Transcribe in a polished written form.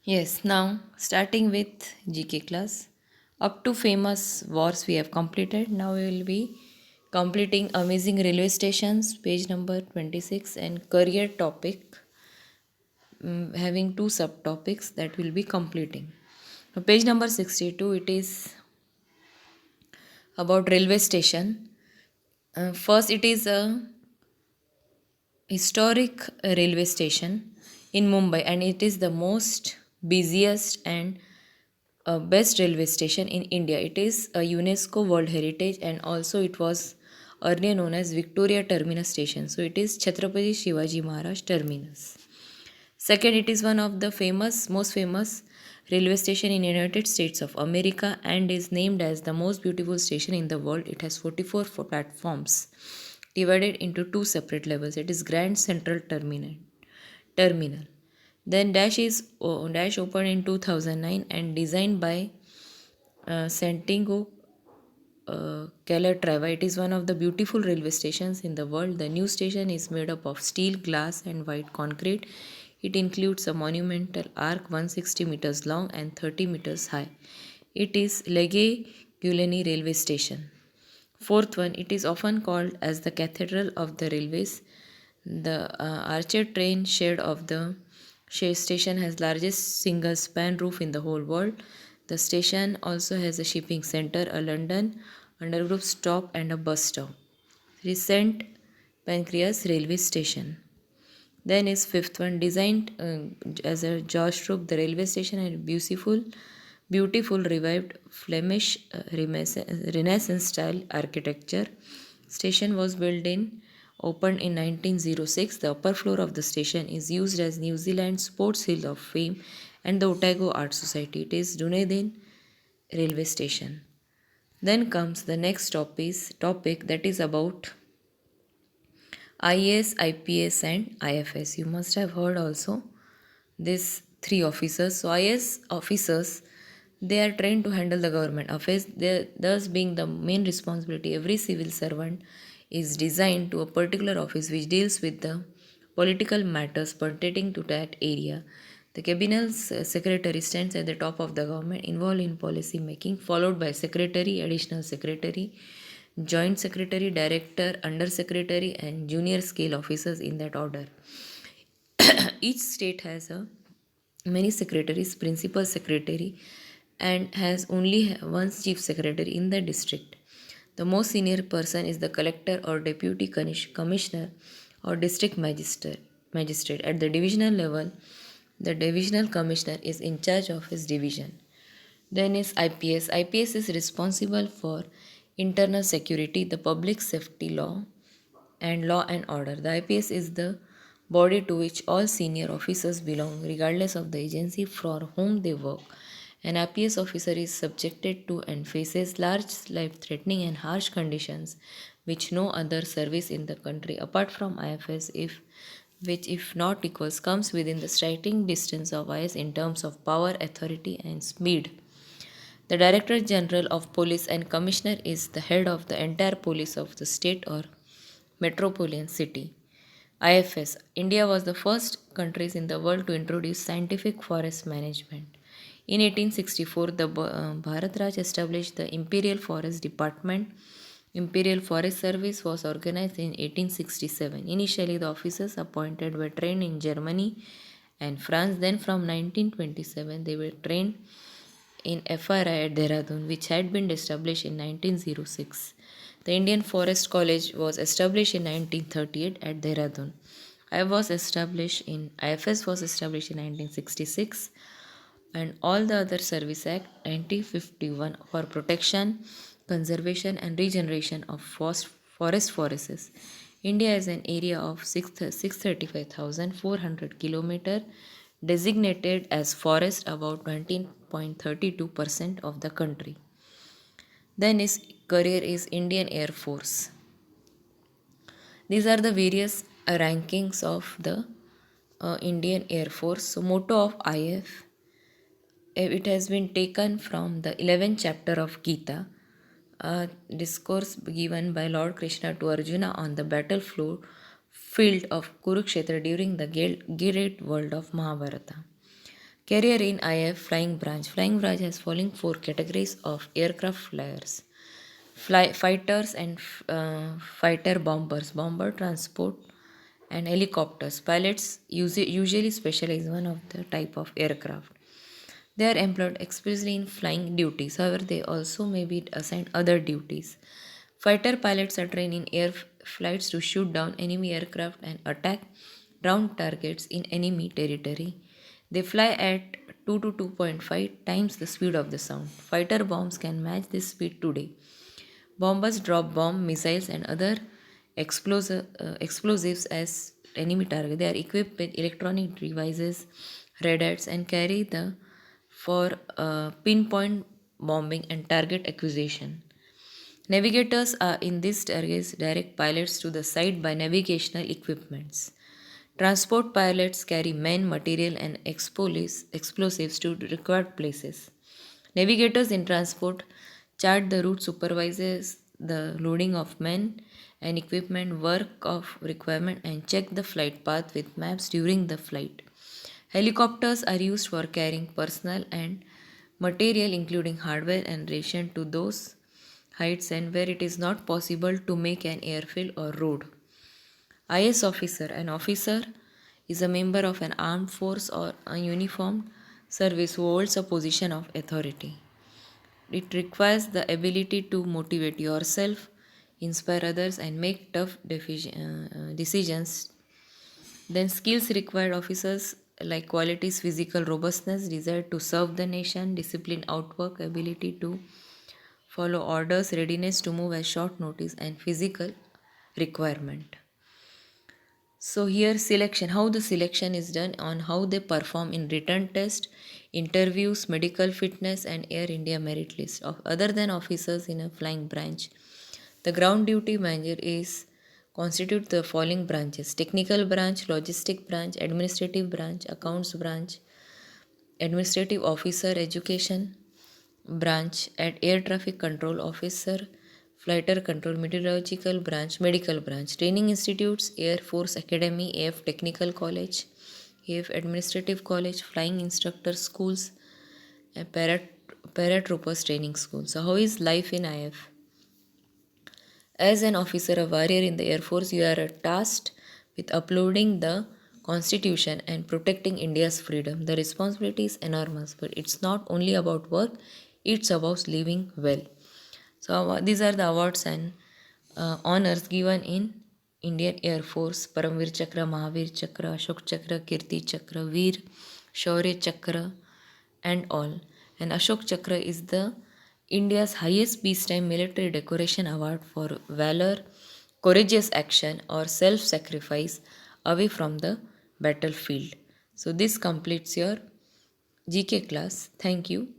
Yes, now starting with GK class. Up to famous wars we have completed. Now we will be completing amazing railway stations, page number 26, and career topic, having two subtopics that will be completing. Page number 62, it is about railway station. First, it is a historic railway station in Mumbai, and it is the most busiest and best railway station in India. It is a UNESCO World Heritage, and also it was earlier known as Victoria Terminus Station. So it is Chhatrapati Shivaji Maharaj Terminus. Second, it is one of the most famous railway station in United States of America and is named as the most beautiful station in the world. It has 44 platforms divided into two separate levels. It is Grand Central Terminal. Then Dash opened in 2009 and designed by Santiago Calatrava. It is one of the beautiful railway stations in the world. The new station is made up of steel, glass, and white concrete. It includes a monumental arc 160 meters long and 30 meters high. It is Lege Guleni railway station. Fourth one, it is often called as the cathedral of the railways. The arched train shed of the station has largest single span roof in the whole world. The station also has a shipping center, a London underground stop, and a bus stop. Recent Pancras railway station. Then is fifth one, designed as a Jostrup, the railway station and beautiful revived Flemish Renaissance style architecture. Station was opened in 1906. The upper floor of the station is used as New Zealand Sports Hill of Fame and the Otago Art Society. It is Dunedin railway station. Then comes the next topic that is about IAS, IPS, and IFS. You must have heard also these three officers. So IAS officers, they are trained to handle the government affairs. Thus, being the main responsibility, every civil servant is designed to a particular office which deals with the political matters pertaining to that area. The cabinet secretary stands at the top of the government, involved in policy making, followed by secretary, additional secretary, joint secretary, director, under secretary, and junior scale officers in that order. Each state has a many secretaries, principal secretary, and has only one chief secretary in the district. The most senior person is the collector or deputy commissioner or district magistrate. At the divisional level, the divisional commissioner is in charge of his division. Then is IPS. IPS is responsible for internal security, the public safety law and order. The IPS is the body to which all senior officers belong, regardless of the agency for whom they work. An IPS officer is subjected to and faces large life threatening and harsh conditions which no other service in the country apart from IFS if not equals comes within the striking distance of IS in terms of power, authority, and speed. The Director General of Police and Commissioner is the head of the entire police of the state or metropolitan city. IFS. India was the first countries in the world to introduce scientific forest management. In 1864, the Bharat Raj established the Imperial Forest Department. Imperial Forest Service was organized in 1867. Initially, the officers appointed were trained in Germany and France. Then, from 1927, they were trained in FRI at Dehradun, which had been established in 1906. The Indian Forest College was established in 1938 at Dehradun. IFS was established in 1966, and all the other Service Act 1951 for protection, conservation, and regeneration of forests. India is an area of 635,400 km designated as forest, about 19.32% of the country. Then his career is Indian Air Force. These are the various rankings of the Indian Air Force. So motto of IF, it has been taken from the 11th chapter of Gita, a discourse given by Lord Krishna to Arjuna on the field of Kurukshetra during the great world of Mahabharata. Career in IF Flying Branch. Flying Branch has following four categories of aircraft flyers. Fighters and fighter bombers, bomber transport and helicopters. Pilots usually specialize in one of the type of aircraft. They are employed expressly in flying duties. However, they also may be assigned other duties. Fighter pilots are trained in air flights to shoot down enemy aircraft and attack ground targets in enemy territory. They fly at 2 to 2.5 times the speed of the sound. Fighter bombs can match this speed today. Bombers drop bomb, missiles, and other explosives as enemy target. They are equipped with electronic devices, radars, and carry the for pinpoint bombing and target acquisition. Navigators are in these targets direct pilots to the site by navigational equipments. Transport pilots carry men, material, and explosives to required places. Navigators in transport chart the route, supervises the loading of men and equipment, work of requirement, and check the flight path with maps during the flight. Helicopters are used for carrying personnel and material, including hardware and ration, to those heights and where it is not possible to make an airfield or road. IS officer. An officer is a member of an armed force or a uniformed service who holds a position of authority. It requires the ability to motivate yourself, inspire others, and make tough decisions. Then, skills required officers like qualities physical robustness, desire to serve the nation, discipline, outwork, ability to follow orders, readiness to move at short notice, and physical requirement. So here selection, how the selection is done on how they perform in written test, interviews, medical fitness and Air India merit list. Of other than officers in a flying branch, the ground duty manager is constitute the following branches: technical branch, logistic branch, administrative branch, accounts branch, administrative officer, education branch, at air traffic control officer, flighter control, meteorological branch, medical branch, training institutes, Air Force Academy, AF Technical College, AF Administrative College, flying instructor schools, and paratroopers training school. So how is life in IF? As an officer, a warrior in the Air Force, you are tasked with upholding the Constitution and protecting India's freedom. The responsibility is enormous, but it's not only about work, it's about living well. So, these are the awards and honors given in Indian Air Force: Paramvir Chakra, Mahavir Chakra, Ashok Chakra, Kirti Chakra, Veer, Shaurya Chakra, and all. And Ashok Chakra is the India's highest peacetime military decoration award for valor, courageous action, or self sacrifice away from the battlefield. So, this completes your GK class. Thank you.